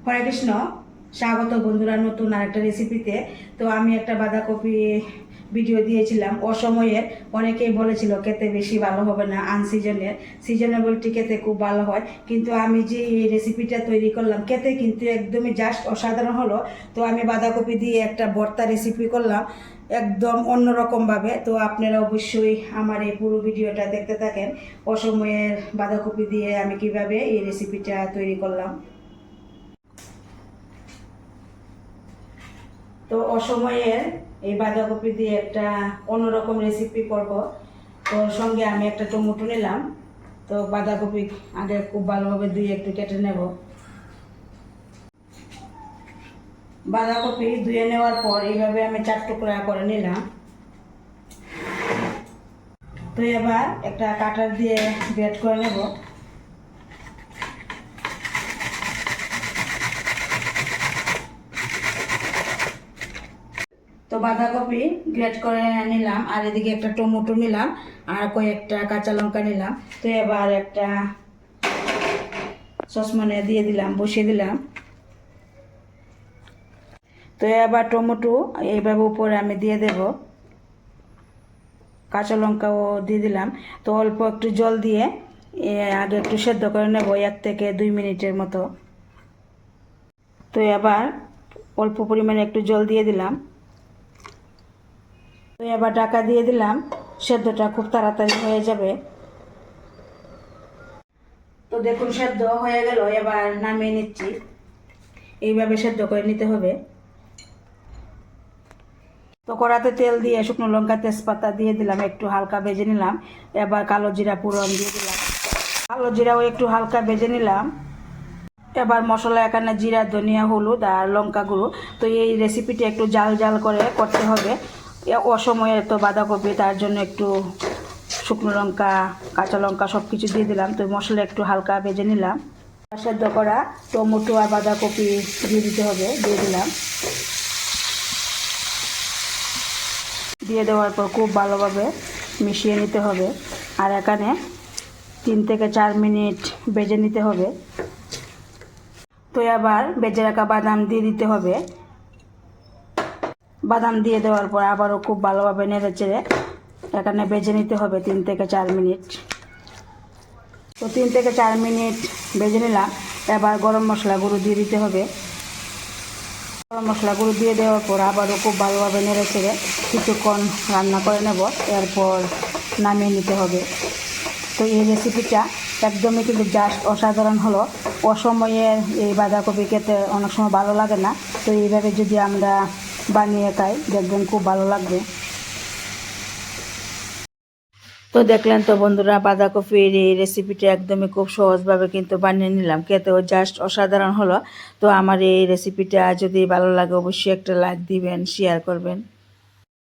হরে কৃষ্ণ, স্বাগত বন্ধুরা নতুন আরেকটা রেসিপিতে। তো আমি একটা বাঁধাকপি ভিডিও দিয়েছিলাম অসময়ের। অনেকেই বলেছিল খেতে বেশি ভালো হবে না, আনসিজনের। সিজনেবলটি খেতে খুব ভালো হয়, কিন্তু আমি যে এই রেসিপিটা তৈরি করলাম খেতে কিন্তু একদমই জাস্ট অসাধারণ হলো। তো আমি বাঁধাকপি দিয়ে একটা ভর্তা রেসিপি করলাম একদম অন্যরকমভাবে। তো আপনারা অবশ্যই আমার এই পুরো ভিডিওটা দেখতে থাকেন। অসময়ের বাঁধাকপি দিয়ে আমি কিভাবে এই রেসিপিটা তৈরি করলাম। তো অসময়ের এই বাঁধাকপি দিয়ে একটা অন্যরকম রেসিপি করব। তো সঙ্গে আমি একটা টমেটো নিলাম। তো বাঁধাকপি আগে খুব ভালোভাবে ধুয়ে একটু কেটে নেব। বাঁধাকপি ধুয়ে নেওয়ার পর এইভাবে আমি 4 টুকরা করে নিলাম। তো এবার একটা কাটার দিয়ে গ্রেট করে নেব। তো বাঁধাকপি গ্রেট করে নিলাম, আর এদিকে একটা টমেটো নিলাম, আর কয়েকটা কাঁচা লঙ্কা নিলাম। তো এবার একটা সসপ্যানে দিয়ে দিলাম, বসিয়ে দিলাম। তো এবার টমেটো এইভাবে উপরে আমি দিয়ে দেব, কাঁচা লঙ্কাও দিয়ে দিলাম। তো অল্প একটু জল দিয়ে আগে একটু সেদ্ধ করে নেব 1 থেকে 2 মিনিটের মতো। তো এবার অল্প পরিমাণে একটু জল দিয়ে দিলাম। তো এবার ঢাকা দিয়ে দিলাম, সেদ্ধটা খুব তাড়াতাড়ি হয়ে যাবে। তো দেখুন সেদ্ধ হয়ে গেল, এবার নামিয়ে নিচ্ছি। এইভাবে সেদ্ধ করে নিতে হবে। তো কড়াতে তেল দিয়ে শুকনো লঙ্কা তেজপাতা দিয়ে দিলাম, একটু হালকা ভেজে নিলাম। এবার কালো জিরা ফোড়ন দিয়ে দিলাম, কালো জিরাও একটু হালকা ভেজে নিলাম। এবার মশলা এখানে জিরা, ধনিয়া, হলুদ আর লঙ্কা গুঁড়ো। তো এই রেসিপিটি একটু জাল জাল করে করতে হবে। অসময়ে তো বাঁধাকপি, তার জন্য একটু শুকনো লঙ্কা, কাঁচা লঙ্কা সব কিছু দিয়ে দিলাম। তো মশলা একটু হালকা ভেজে নিলাম। সেদ্ধ করা টমেটো আর বাঁধাকপি দিয়ে দিতে হবে, দিয়ে দিলাম। দিয়ে দেওয়ার পর খুব ভালোভাবে মিশিয়ে নিতে হবে। আর এখানে 3 থেকে 4 মিনিট ভেজে নিতে হবে। তো এবার ভেজে রাখা বাদাম দিয়ে দিতে হবে। বাদাম দিয়ে দেওয়ার পর আবারও খুব ভালোভাবে নেড়ে চেড়ে এখানে ভেজে নিতে হবে 3 থেকে 4 মিনিট। তো 3 থেকে 4 মিনিট ভেজে নিলাম। এবার গরম মশলা গুঁড়ো দিয়ে দিতে হবে। গরম মশলা গুঁড়ো দিয়ে দেওয়ার পর আবারও খুব ভালোভাবে নেড়ে চেড়ে কিছুক্ষণ রান্না করে নেব, এরপর নামিয়ে নিতে হবে। তো এই রেসিপিটা একদমই কিন্তু জাস্ট অসাধারণ হলো। অসময়ের এই বাঁধাকপি খেতে অনেক সময় ভালো লাগে না, তো এইভাবে যদি আমরা বানিয়ে খাই দেখবেন খুব ভালো লাগবে। তো দেখলেন তো বন্ধুরা, বাঁধাকপির এই রেসিপিটা একদমই খুব সহজভাবে কিন্তু বানিয়ে নিলাম, খেতেও জাস্ট অসাধারণ হলো। তো আমার এই রেসিপিটা যদি ভালো লাগে অবশ্যই একটা লাইক দিবেন, শেয়ার করবেন।